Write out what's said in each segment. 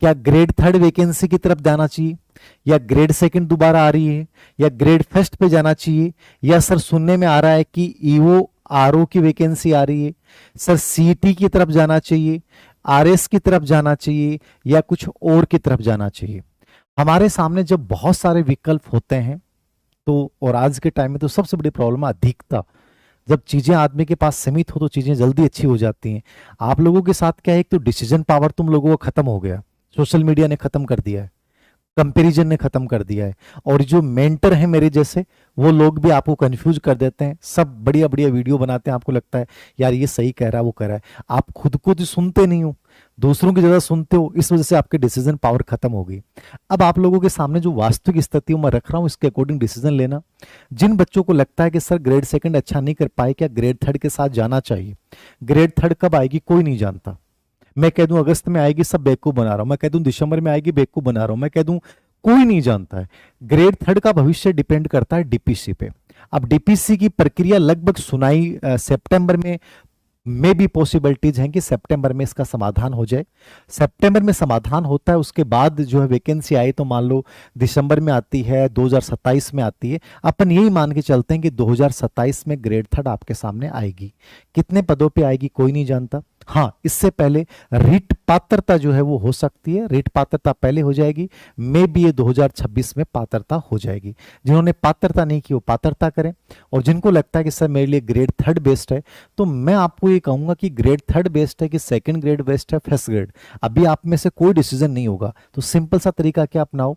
क्या grade third vacancy की तरफ जाना चाहिए, या ग्रेड सेकंड दोबारा आ रही है, या ग्रेड फर्स्ट पे जाना चाहिए, या सर सुनने में आ रहा है कि ईओ आरओ की वैकेंसी आ रही है, सर सीईटी की तरफ जाना चाहिए, आरएस की तरफ जाना चाहिए, या कुछ और की तरफ जाना चाहिए। हमारे सामने जब बहुत सारे विकल्प होते हैं तो, और आज के टाइम में तो सबसे बड़ी प्रॉब्लम है अधिकता। जब चीजें आदमी के पास सीमित हो तो चीजें जल्दी अच्छी हो जाती हैं। आप लोगों के साथ क्या है, एक तो डिसीजन पावर तुम लोगों को खत्म हो गया, सोशल मीडिया ने खत्म कर दिया है, कंपैरिजन ने खत्म कर दिया है, और जो मेंटर हैं मेरे जैसे वो लोग भी आपको कंफ्यूज कर देते हैं। सब बढ़िया बढ़िया वीडियो बनाते हैं, आपको लगता है यार ये सही कह रहा है वो कह रहा है, आप खुद को तो सुनते नहीं हो, दूसरों की ज्यादा सुनते हो, इस वजह से आपकी डिसीजन पावर खत्म हो गई। अब आप लोगों के सामने जो वास्तविक स्थिति मैं रख रहा हूं इसके अकॉर्डिंग डिसीजन लेना। जिन बच्चों को लगता है कि सर ग्रेड सेकंड अच्छा नहीं कर पाए, क्या ग्रेड थर्ड के साथ जाना चाहिए, ग्रेड थर्ड कब आएगी कोई नहीं जानता। मैं कह दूं अगस्त में आएगी, सब बेवकूफ बना रहा हूं, मैं कह दूं दिसंबर में आएगी, बेवकूफ बना रहा हूं, मैं कह दूं कोई नहीं जानता है। ग्रेड थर्ड का भविष्य डिपेंड करता है डीपीसी पे। अब डीपीसी की प्रक्रिया लगभग सुनाई सितंबर में भी पॉसिबिलिटीज हैं कि सितंबर में इसका समाधान हो जाए। सितंबर में समाधान होता है, उसके बाद जो है वैकेंसी आई तो मान लो दिसंबर में आती है, 2027 में आती है। अपन यही मान के चलते हैं कि 2027 में ग्रेड थर्ड आपके सामने आएगी। कितने पदों पे आएगी कोई नहीं जानता। हाँ, इससे पहले रीट पात्रता जो है वो हो सकती है, रीट पात्रता पहले हो जाएगी, मे बी ये 2026 में पात्रता हो जाएगी। जिन्होंने पात्रता नहीं की वो पात्रता करें, और जिनको लगता है कि सर मेरे लिए ग्रेड थर्ड बेस्ट है, तो मैं आपको ये कहूंगा कि ग्रेड थर्ड बेस्ट है कि सेकंड ग्रेड बेस्ट है, फर्स्ट ग्रेड, अभी आप में से कोई डिसीजन नहीं होगा। तो सिंपल सा तरीका क्या अपनाओ,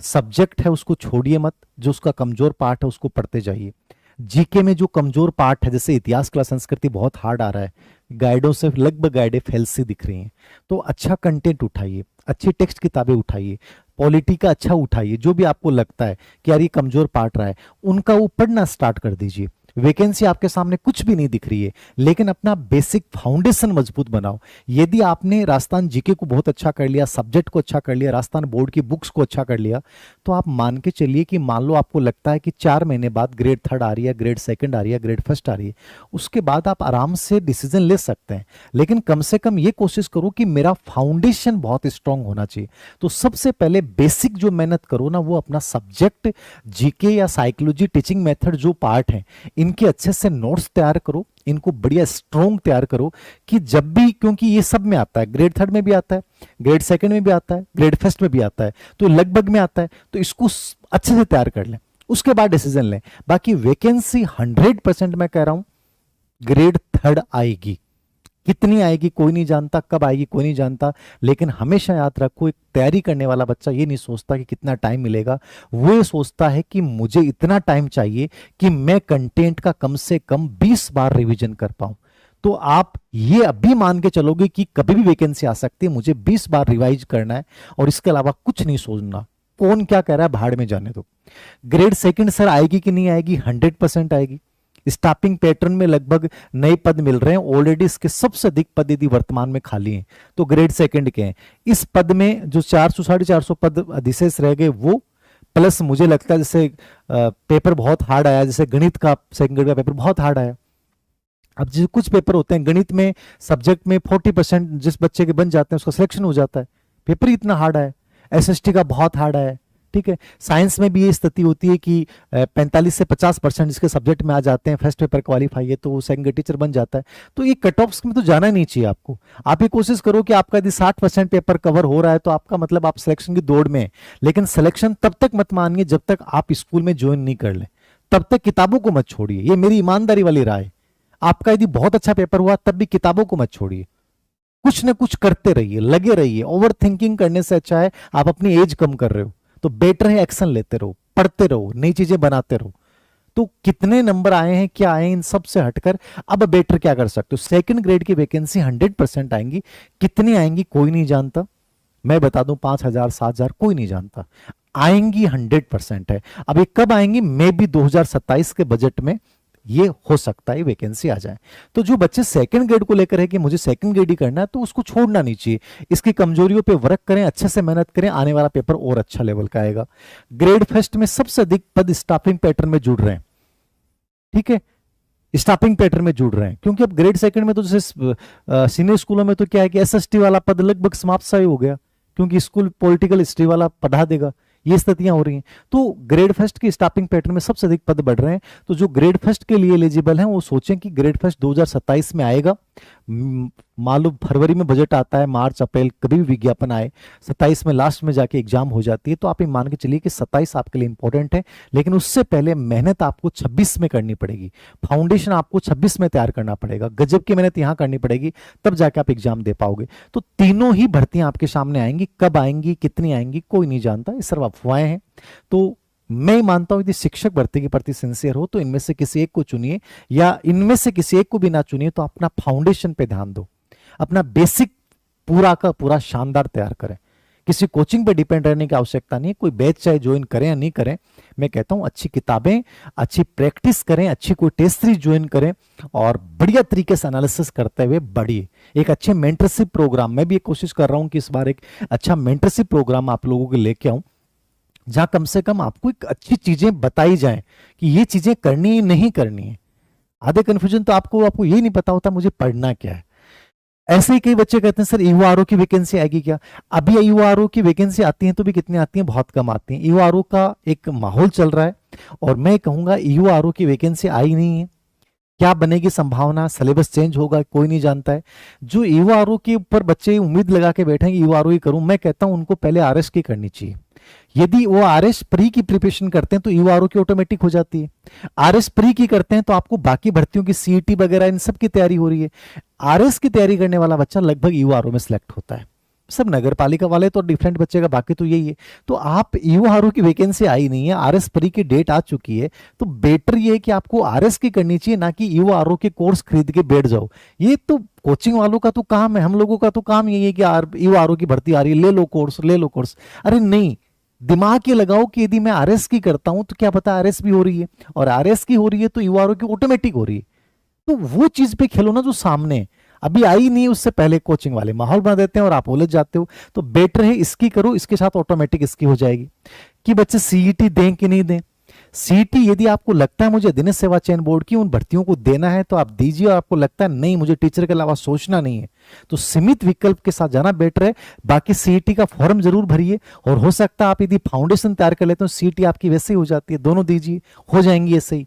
सब्जेक्ट है उसको छोड़िए मत, जो उसका कमजोर पार्ट है उसको पढ़ते जाइए। जीके में जो कमजोर पार्ट है, जैसे इतिहास का संस्कृति बहुत हार्ड आ रहा है, गाइडों से लगभग गाइडें फेल सी दिख रही हैं, तो अच्छा कंटेंट उठाइए, अच्छी टेक्स्ट किताबें उठाइए, पॉलिटी का अच्छा उठाइए, जो भी आपको लगता है कि यार ये कमजोर पार्ट रहा है उनका वो पढ़ना स्टार्ट कर दीजिए। वैकेंसी आपके सामने कुछ भी नहीं दिख रही है, लेकिन अपना बेसिक फाउंडेशन मजबूत बनाओ। यदि आपने राजस्थान जीके को बहुत अच्छा कर लिया, सब्जेक्ट को अच्छा कर लिया, राजस्थान बोर्ड की बुक्स को अच्छा कर लिया, तो आप मान के चलिए कि मान लो आपको लगता है कि 4 महीने बाद ग्रेड थर्ड आ रही है, ग्रेड सेकंड आ रही है, ग्रेड फर्स्ट आ रही है, उसके बाद आप आराम से डिसीजन ले सकते हैं। लेकिन कम से कम ये कोशिश करो कि मेरा फाउंडेशन बहुत स्ट्रांग होना चाहिए। तो सबसे पहले बेसिक जो मेहनत करो ना, वो अपना सब्जेक्ट जीके या साइकोलॉजी टीचिंग मेथड जो पार्ट है इनके अच्छे से नोट्स तैयार करो, इनको बढ़िया स्ट्रॉन्ग तैयार करो, कि जब भी, क्योंकि ये सब में आता है, ग्रेड थर्ड में भी आता है, ग्रेड सेकंड में भी आता है, ग्रेड फर्स्ट में भी आता है, तो लगभग में आता है, तो इसको अच्छे से तैयार कर लें, उसके बाद डिसीजन लें। बाकी वैकेंसी 100% मैं कह रहा हूं ग्रेड थर्ड आएगी। कितनी आएगी कोई नहीं जानता, कब आएगी कोई नहीं जानता, लेकिन हमेशा याद रखो एक तैयारी करने वाला बच्चा ये नहीं सोचता कि कितना टाइम मिलेगा, वो ये सोचता है कि मुझे इतना टाइम चाहिए कि मैं कंटेंट का कम से कम 20 बार रिवीजन कर पाऊं। तो आप ये अभी मान के चलोगे कि कभी भी वैकेंसी आ सकती है, मुझे 20 बार रिवाइज करना है और इसके अलावा कुछ नहीं सोचना, कौन क्या कह रहा है भाड़ में जाने दो। ग्रेड सेकंड सर आएगी कि नहीं आएगी, 100% आएगी। स्टाफिंग पैटर्न में लगभग नए पद मिल रहे हैं, ऑलरेडी इसके सबसे अधिक पद यदि वर्तमान में खाली हैं तो ग्रेड सेकंड के हैं। इस पद में जो 400 450 पद अधिशेष रह गए वो, प्लस मुझे लगता है जैसे पेपर बहुत हार्ड आया, जैसे गणित का सेकंड ग्रेड का पेपर बहुत हार्ड आया। अब जो कुछ पेपर होते हैं गणित में, सब्जेक्ट में 40% जिस बच्चे के बन जाते हैं उसका सिलेक्शन हो जाता है, पेपर ही इतना हार्ड आया। एसएसटी का बहुत हार्ड आया, ठीक है। साइंस में भी ये स्थिति होती है कि 45 से 50% जिसके सब्जेक्ट में आ जाते हैं, फर्स्ट पेपर क्वालिफाई है तो वो सेकंड ग्रेड टीचर बन जाता है। तो ये कट ऑफ्स में तो जाना नहीं चाहिए आपको। आप ये कोशिश करो कि आपका यदि 60% पेपर कवर हो रहा है तो आपका मतलब आप सिलेक्शन की दौड़ में है, लेकिन सिलेक्शन तब तक मत मानिए जब तक आप स्कूल में ज्वाइन नहीं कर ले, तब तक किताबों को मत छोड़िए। ये मेरी ईमानदारी वाली राय। आपका यदि बहुत अच्छा पेपर हुआ तब भी किताबों को मत छोड़िए, कुछ ना कुछ करते रहिए, लगे रहिए। ओवर थिंकिंग करने से अच्छा है आप अपनी एज कम कर रहे हो तो बेटर है एक्शन लेते रहो, पढ़ते रहो, नई चीजें बनाते रहो। तो कितने नंबर आए हैं क्या आए हैं इन सब से हटकर अब बेटर क्या कर सकते हो। सेकंड ग्रेड की वैकेंसी 100% आएंगी, कितनी आएंगी कोई नहीं जानता, मैं बता दूं 5000 7000 कोई नहीं जानता, आएंगी 100% है। अब ये कब आएंगी, मे भी 2027 के बजट में ये हो सकता है वैकेंसी आ जाए। तो जो बच्चे सेकंड ग्रेड को लेकर है कि मुझे सेकंड ग्रेड ही करना है, तो उसको छोड़ना नहीं चाहिए, इसकी कमजोरियों पे वर्क करें, अच्छे से मेहनत करें, आने वाला पेपर और अच्छा लेवल का आएगा। ग्रेड फर्स्ट में सबसे अधिक पद स्टाफिंग पैटर्न में जुड़ रहे हैं, ठीक है, स्टाफिंग पैटर्न में जुड़ रहे हैं, क्योंकि अब ग्रेड सेकंड में तो जैसे सीनियर स्कूलों में तो क्या है कि एसएसटी वाला पद लगभग समाप्त सा ही हो गया, क्योंकि स्कूल पॉलिटिकल हिस्ट्री वाला पढ़ा देगा। ये स्थितियां हो रही हैं। तो ग्रेड फर्स्ट की स्टाफिंग पैटर्न में सबसे अधिक पद बढ़ रहे हैं। तो जो ग्रेड फर्स्ट के लिए एलिजिबल हैं वो सोचें कि ग्रेड फर्स्ट 2027 में आएगा। मालूम फरवरी में बजट आता है, मार्च अप्रैल कभी भी विज्ञापन आए, 27 में लास्ट में जाके एग्जाम हो जाती है। तो आप ये मान के चलिए कि 27 आपके लिए इंपॉर्टेंट है, लेकिन उससे पहले मेहनत आपको 26 में करनी पड़ेगी। फाउंडेशन आपको 26 में तैयार करना पड़ेगा, गजब की मेहनत यहां करनी पड़ेगी, तब जाके आप एग्जाम दे पाओगे। तो तीनों ही भर्तियां आपके सामने आएंगी, कब आएंगी कितनी आएंगी कोई नहीं जानता, ये सिर्फ अफवाहें हैं। तो मैं मानता हूं यदि शिक्षक भर्ती के प्रति सिंसियर हो तो इनमें से किसी एक को चुनिए, या इनमें से किसी एक को भी ना चुनिए तो अपना फाउंडेशन पे ध्यान दो, अपना बेसिक पूरा का पूरा शानदार तैयार करें। किसी कोचिंग पे डिपेंड रहने की आवश्यकता नहीं, कोई बैच चाहे ज्वाइन करें या नहीं करें। मैं कहता हूं अच्छी किताबें, अच्छी प्रैक्टिस करें, अच्छी कोई टेस्ट सीरीज ज्वाइन करें और बढ़िया तरीके से एनालिसिस करते हुए बढ़िए। एक अच्छे मेंटरशिप प्रोग्राम, मैं भी एक कोशिश कर रहा हूं कि इस बार एक अच्छा मेंटरशिप प्रोग्राम आप लोगों के लेके आऊं, जहां कम से कम आपको एक अच्छी चीजें बताई जाएं कि ये चीजें करनी है नहीं करनी है। आधे कंफ्यूजन तो आपको ये नहीं पता होता मुझे पढ़ना क्या है। ऐसे ही कई बच्चे कहते हैं सर ईओआरओ की वैकेंसी आएगी क्या? अभी ईओआरओ की वैकेंसी आती है तो भी कितनी आती है? बहुत कम आती है। ईओआरओ का एक माहौल चल रहा है और मैं कहूंगा ईओआरओ की वैकेंसी आई नहीं है। क्या बनेगी संभावना, सिलेबस चेंज होगा, कोई नहीं जानता है। जो ईओआरओ के ऊपर बच्चे उम्मीद लगा के बैठे हैं ईओआरओ ही करूं, मैं कहता हूं उनको पहले आरएस की करनी चाहिए। यदि वो आरएस प्री की प्रिपरेशन करते हैं तो ईओआरओ की ऑटोमेटिक हो जाती है। आरएस प्री की करते हैं तो आपको बाकी भर्तियों की सीईटी वगैरह इन सब की तैयारी हो रही है। आरएस की तैयारी करने वाला बच्चा लगभग ईओआरओ में सिलेक्ट होता है। सब नगर पालिका वाले तो डिफरेंट बच्चे का, बाकी तो यही है। तो आप ईओआरओ की वैकेंसी आई नहीं है, आरएस प्री की डेट आ चुकी है, तो बेटर ये है कि आपको आरएस की करनी चाहिए, ना कि ईओआरओ के कोर्स खरीद के बैठ जाओ। ये तो कोचिंग वालों का तो काम है, हम लोगों का तो काम यही है कि ईओआरओ की भर्ती आ रही है, ले लो कोर्स ले लो कोर्स। अरे नहीं, दिमाग ये लगाओ कि यदि मैं आरएस की करता हूं तो क्या पता आरएस भी हो रही है, और आरएस की हो रही है तो ईओआरओ की ऑटोमेटिक हो रही है। तो वो चीज पे खेलो ना जो सामने अभी आई नहीं, उससे पहले कोचिंग वाले माहौल बना देते हैं और आप उलझ जाते हो। तो बेटर है इसकी करो, इसके साथ ऑटोमेटिक इसकी हो जाएगी। कि बच्चे सीईटी दें कि नहीं दें, सीईटी यदि आपको लगता है मुझे अधिनियम सेवा चयन बोर्ड की उन भर्तियों को देना है तो आप दीजिए, और आपको लगता है नहीं मुझे टीचर के अलावा सोचना नहीं है तो सीमित विकल्प के साथ जाना बेटर है। बाकी सीईटी का फॉर्म जरूर भरिए, और हो सकता है आप यदि फाउंडेशन तैयार कर लेते हो सीईटी आपकी वैसे ही हो जाती है, दोनों दीजिए, हो जाएंगी ऐसे ही।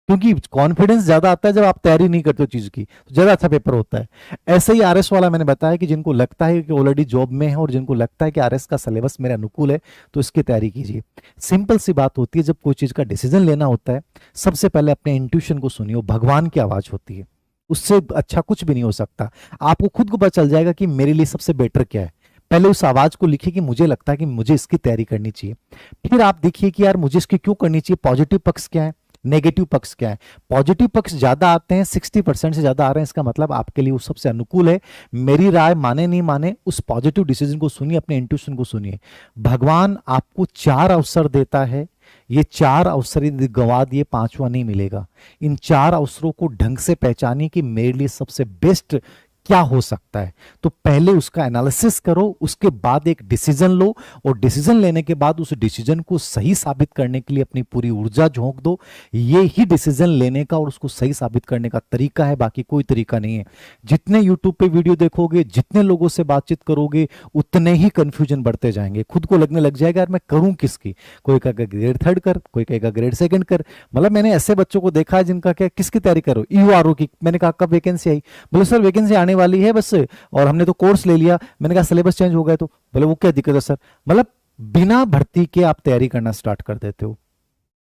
क्योंकि कॉन्फिडेंस ज्यादा आता है जब आप तैयारी नहीं करते हो चीज की, तो ज्यादा अच्छा पेपर होता है। ऐसे ही आरएस वाला मैंने बताया कि जिनको लगता है कि ऑलरेडी जॉब में है और जिनको लगता है कि आरएस का सिलेबस मेरे अनुकूल है तो इसकी तैयारी कीजिए। सिंपल सी बात होती है, जब कोई चीज का डिसीजन लेना होता है सबसे पहले अपने इंट्यूशन को सुनिए, भगवान की आवाज होती है, उससे अच्छा कुछ भी नहीं हो सकता। आपको खुद को पता चल जाएगा कि मेरे लिए सबसे बेटर क्या है। पहले उस आवाज को लिखिए कि मुझे लगता है कि मुझे इसकी तैयारी करनी चाहिए। फिर आप देखिए कि यार मुझे इसकी क्यों करनी चाहिए, पॉजिटिव पक्ष क्या है, नेगेटिव पक्ष क्या है। पॉजिटिव पक्ष ज्यादा आते हैं, 60% से ज्यादा आ रहे हैं, इसका मतलब आपके लिए वो सबसे अनुकूल है। मेरी राय माने नहीं माने, उस पॉजिटिव डिसीजन को सुनिए, अपने इंट्यूशन को सुनिए। भगवान आपको 4 अवसर देता है, ये 4 अवसर यदि गंवा दिए 5वां नहीं मिलेगा। इन 4 अवसरों को ढंग से पहचानिए कि मेरे लिए सबसे बेस्ट क्या हो सकता है। तो पहले उसका एनालिसिस करो, उसके बाद एक डिसीजन लो, और डिसीजन लेने के बाद उस डिसीजन को सही साबित करने के लिए अपनी पूरी ऊर्जा झोंक दो। ये ही डिसीजन लेने का और उसको सही साबित करने का तरीका है, बाकी कोई तरीका नहीं है। जितने यूट्यूब पे वीडियो देखोगे, जितने लोगों से बातचीत करोगे, उतने ही कंफ्यूजन बढ़ते जाएंगे। खुद को लगने लग जाएगा यार मैं करूं किसकी, कोई कहेगा ग्रेड 3 कर, कोई कहेगा ग्रेड 2 कर। मतलब मैंने ऐसे बच्चों को देखा है जिनका क्या किसकी तैयारी करो, ईओआरओ की। मैंने कहा कब वैकेंसी आई, बोले सर वैकेंसी आने वाली है बस, और हमने तो कोर्स ले लिया। मैंने कहा सिलेबस चेंज हो गया, तो बोले वो क्या दिक्कत है सर। मतलब बिना भर्ती के आप तैयारी करना स्टार्ट कर देते हो।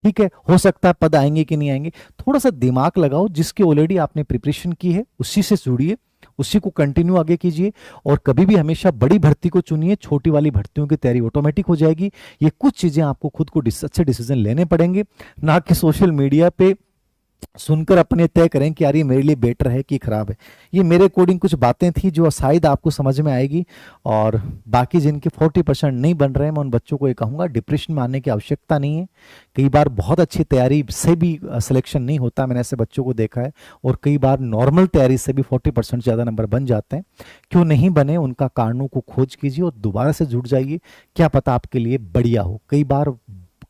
ठीक है, हो सकता है पद आएंगे कि नहीं आएंगे, थोड़ा सा दिमाग लगाओ, जिसकी ऑलरेडी आपने प्रिपरेशन की है उसी से जुड़िए, उसी को कंटिन्यू आगे कीजिए। और कभी भी हमेशा बड़ी भर्ती को चुनिए, छोटी वाली भर्तियों की तैयारी ऑटोमेटिक हो जाएगी। ये कुछ चीजें आपको खुद को अच्छे डिसीजन लेने पड़ेंगे, ना कि सोशल मीडिया पे सुनकर अपने तय करें कि यार ये मेरे लिए बेटर है कि खराब है। ये मेरे अकॉर्डिंग कुछ बातें थी जो शायद आपको समझ में आएगी। और बाकी जिनके 40% नहीं बन रहे हैं, मैं उन बच्चों को ये कहूँगा डिप्रेशन में आने की आवश्यकता नहीं है। कई बार बहुत अच्छी तैयारी से भी सिलेक्शन नहीं होता, मैंने ऐसे बच्चों को देखा है। और कई बार नॉर्मल तैयारी से भी 40% ज़्यादा नंबर बन जाते हैं। क्यों नहीं बने, उनका कारणों को खोज कीजिए और दोबारा से जुड़ जाइए, क्या पता आपके लिए बढ़िया हो। कई बार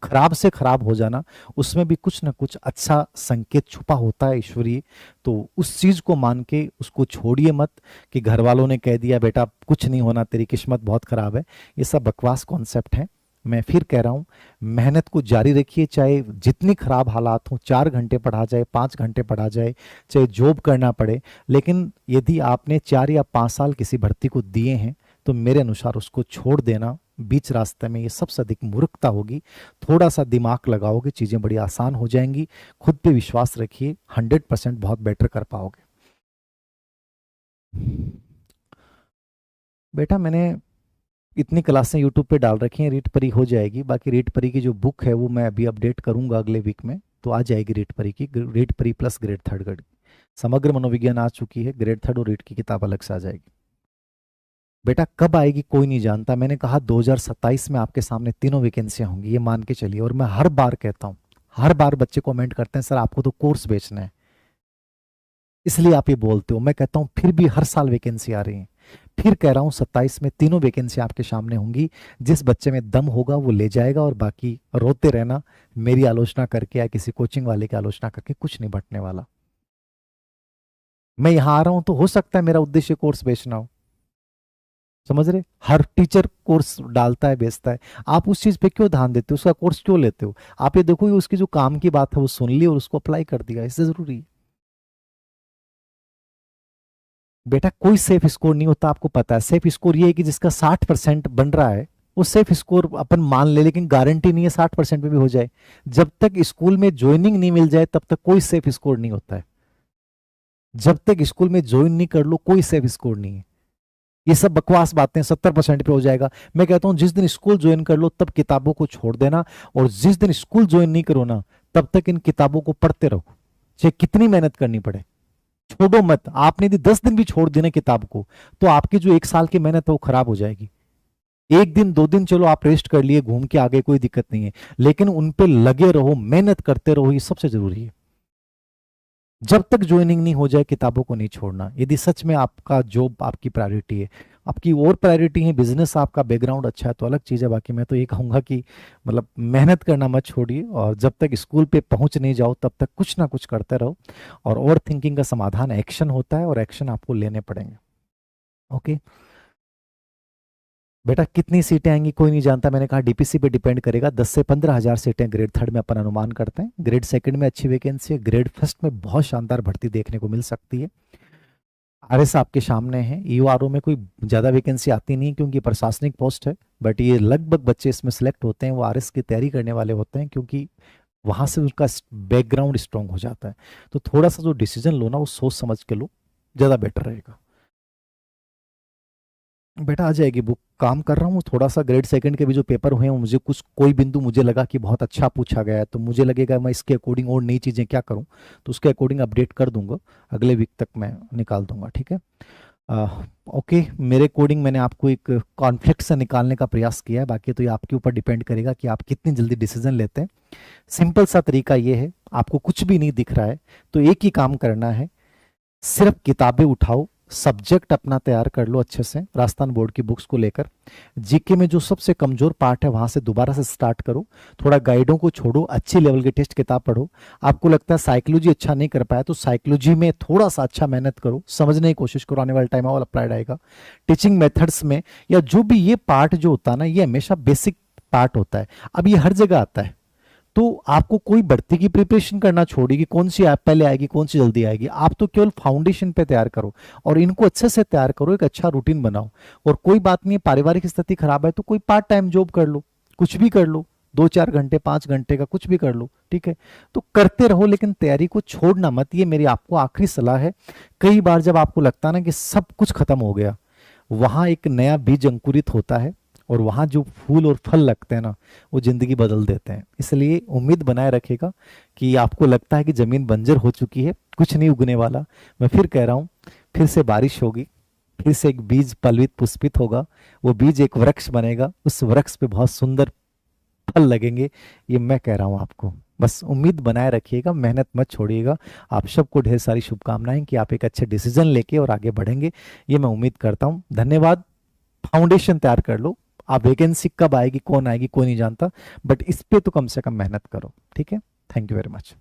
खराब से खराब हो जाना, उसमें भी कुछ ना कुछ अच्छा संकेत छुपा होता है ईश्वरीय। तो उस चीज को मान के उसको छोड़िए मत कि घर वालों ने कह दिया बेटा कुछ नहीं होना, तेरी किस्मत बहुत खराब है। ये सब बकवास कॉन्सेप्ट है। मैं फिर कह रहा हूँ, मेहनत को जारी रखिए, चाहे जितनी खराब हालात हो, 4 घंटे पढ़ा जाए, 5 घंटे पढ़ा जाए, चाहे जॉब करना पड़े, लेकिन यदि आपने 4 या 5 साल किसी भर्ती को दिए हैं तो मेरे अनुसार उसको छोड़ देना बीच रास्ते में ये सबसे अधिक मूर्खता होगी। थोड़ा सा दिमाग लगाओगे, चीजें बड़ी आसान हो जाएंगी। खुद पे विश्वास रखिए, 100% बहुत बेटर कर पाओगे। बेटा मैंने इतनी क्लासें यूट्यूब पे डाल रखी हैं, रीट परी हो जाएगी। बाकी रीट परी की जो बुक है वो मैं अभी अपडेट करूंगा अगले वीक में, तो आ जाएगी रीट परी की, रीट परी प्लस ग्रेड थर्ड ग्रेड। समग्र मनोविज्ञान आ चुकी है, ग्रेड थर्ड और रीट की किताब अलग से आ जाएगी। बेटा कब आएगी कोई नहीं जानता, मैंने कहा 2027 में आपके सामने तीनों वैकेंसियां होंगी, ये मान के चलिए। और मैं हर बार कहता हूँ, हर बार बच्चे कमेंट करते हैं सर आपको तो कोर्स बेचना है इसलिए आप ये बोलते हो। मैं कहता हूँ फिर भी हर साल वैकेंसी आ रही है। फिर कह रहा हूँ 27 में तीनों वैकेंसी आपके सामने होंगी। जिस बच्चे में दम होगा वो ले जाएगा, और बाकी रोते रहना मेरी आलोचना करके या किसी कोचिंग वाले की आलोचना करके, कुछ नहीं बटने वाला। मैं यहां आ रहा हूं तो हो सकता है मेरा उद्देश्य कोर्स बेचना हो, समझ रहे। हर टीचर कोर्स डालता है, बेचता है। आप उस चीज पे क्यों ध्यान देते हो, उसका कोर्स क्यों लेते हो? आप ये देखो कि उसकी जो काम की बात है वो सुन ली और उसको अप्लाई कर दिया, इससे जरूरी है। बेटा कोई सेफ स्कोर नहीं होता, आपको पता है। सेफ स्कोर ये है कि जिसका 60% बन रहा है वो सेफ स्कोर अपन मान ले, लेकिन गारंटी नहीं है 60% में भी हो जाए। जब तक स्कूल में ज्वाइनिंग नहीं मिल जाए तब तक कोई सेफ स्कोर नहीं होता है। जब तक स्कूल में ज्वाइन नहीं कर लो कोई सेफ स्कोर नहीं है। ये सब बकवास बातें, 70% पे हो जाएगा। मैं कहता हूं जिस दिन स्कूल ज्वाइन कर लो तब किताबों को छोड़ देना, और जिस दिन स्कूल ज्वाइन नहीं करो ना तब तक इन किताबों को पढ़ते रहो, चाहे कितनी मेहनत करनी पड़े। छोड़ो मत। आपने यदि 10 दिन भी छोड़ देना किताब को तो आपकी जो 1 साल की मेहनत है वो खराब हो जाएगी। 1 दिन 2 दिन चलो आप रेस्ट कर लिए, घूम के आ गए, कोई दिक्कत नहीं है, लेकिन उन पे लगे रहो, मेहनत करते रहो, ये सबसे जरूरी है। जब तक ज्वाइनिंग नहीं हो जाए किताबों को नहीं छोड़ना। यदि सच में आपका जॉब आपकी प्रायोरिटी है, आपकी और प्रायोरिटी है बिजनेस, आपका बैकग्राउंड अच्छा है तो अलग चीज़ है। बाकी मैं तो ये कहूँगा कि मतलब मेहनत करना मत छोड़िए, और जब तक स्कूल पे पहुंच नहीं जाओ तब तक कुछ ना कुछ करते रहो। और ओवर थिंकिंग का समाधान एक्शन होता है, और एक्शन आपको लेने पड़ेंगे। ओके बेटा कितनी सीटें आएंगी कोई नहीं जानता, मैंने कहा डीपीसी पे डिपेंड करेगा। 10 से 15 हज़ार सीटें ग्रेड थर्ड में अपन अनुमान करते हैं। ग्रेड सेकंड में अच्छी वैकेंसी है, ग्रेड फर्स्ट में बहुत शानदार भर्ती देखने को मिल सकती है। आरएस आपके सामने है। ईओआरओ में कोई ज़्यादा वैकेंसी आती नहीं क्योंकि प्रशासनिक पोस्ट है, बट ये लगभग बच्चे इसमें सेलेक्ट होते हैं वो आरएस की तैयारी करने वाले होते हैं, क्योंकि वहां से उनका बैकग्राउंड स्ट्रांग हो जाता है। तो थोड़ा सा जो डिसीजन लो ना वो सोच समझ के लो, ज़्यादा बेटर रहेगा। बेटा आ जाएगी बुक, काम कर रहा हूँ थोड़ा सा। ग्रेड सेकंड के भी जो पेपर हुए हैं मुझे कुछ कोई बिंदु मुझे लगा कि बहुत अच्छा पूछा गया है, तो मुझे लगेगा मैं इसके अकॉर्डिंग और नई चीज़ें क्या करूँ, तो उसके अकॉर्डिंग अपडेट कर दूंगा। अगले वीक तक मैं निकाल दूंगा, ठीक है। आ, ओके मेरे अकॉर्डिंग मैंने आपको एक कॉन्फ्लिक्ट से निकालने का प्रयास किया है। बाकी तो ये आपके ऊपर डिपेंड करेगा कि आप कितनी जल्दी डिसीजन लेते हैं। सिंपल सा तरीका ये है, आपको कुछ भी नहीं दिख रहा है तो एक ही काम करना है, सिर्फ किताबें उठाओ, सब्जेक्ट अपना तैयार कर लो अच्छे से, राजस्थान बोर्ड की बुक्स को लेकर। जीके में जो सबसे कमजोर पार्ट है वहां से दोबारा से स्टार्ट करो। थोड़ा गाइडों को छोड़ो, अच्छी लेवल की टेस्ट किताब पढ़ो। आपको लगता है साइकोलॉजी अच्छा नहीं कर पाया तो साइकोलॉजी में थोड़ा सा अच्छा मेहनत करो, समझने की कोशिश करो, आने वाले टाइम में अप्लाइड आएगा। टीचिंग मेथड्स में या जो भी ये पार्ट जो होता है ना, ये हमेशा बेसिक पार्ट होता है। अब ये हर जगह आता है, तो आपको कोई बढ़ती की प्रिपरेशन करना छोड़िए कि कौन सी ऐप पहले आएगी कौन सी जल्दी आएगी। आप तो केवल फाउंडेशन पे तैयार करो और इनको अच्छे से तैयार करो, एक अच्छा रूटीन बनाओ। और कोई बात नहीं, पारिवारिक स्थिति खराब है तो कोई पार्ट टाइम जॉब कर लो, कुछ भी कर लो, 2-4 घंटे 5 घंटे का कुछ भी कर लो, ठीक है। तो करते रहो लेकिन तैयारी को छोड़ना मत, ये मेरी आपको आखिरी सलाह है। कई बार जब आपको लगता है ना कि सब कुछ खत्म हो गया, वहां एक नया बीज अंकुरित होता है, और वहां जो फूल और फल लगते हैं ना वो जिंदगी बदल देते हैं। इसलिए उम्मीद बनाए रखेगा कि आपको लगता है कि जमीन बंजर हो चुकी है, कुछ नहीं उगने वाला। मैं फिर कह रहा हूं, फिर से बारिश होगी, फिर से एक बीज पलवित पुष्पित होगा, वो बीज एक वृक्ष बनेगा, उस वृक्ष पे बहुत सुंदर फल लगेंगे। ये मैं कह रहा हूं आपको, बस उम्मीद बनाए रखिएगा, मेहनत मत छोड़िएगा। आप सबको ढेर सारी शुभकामनाएं कि आप एक अच्छे डिसीजन लेके और आगे बढ़ेंगे, ये मैं उम्मीद करता हूं। धन्यवाद। फाउंडेशन तैयार कर लो, आप वैकेंसी कब आएगी, कौन आएगी, कोई नहीं जानता, बट इस पे तो कम से कम मेहनत करो। ठीक है, थैंक यू वेरी मच।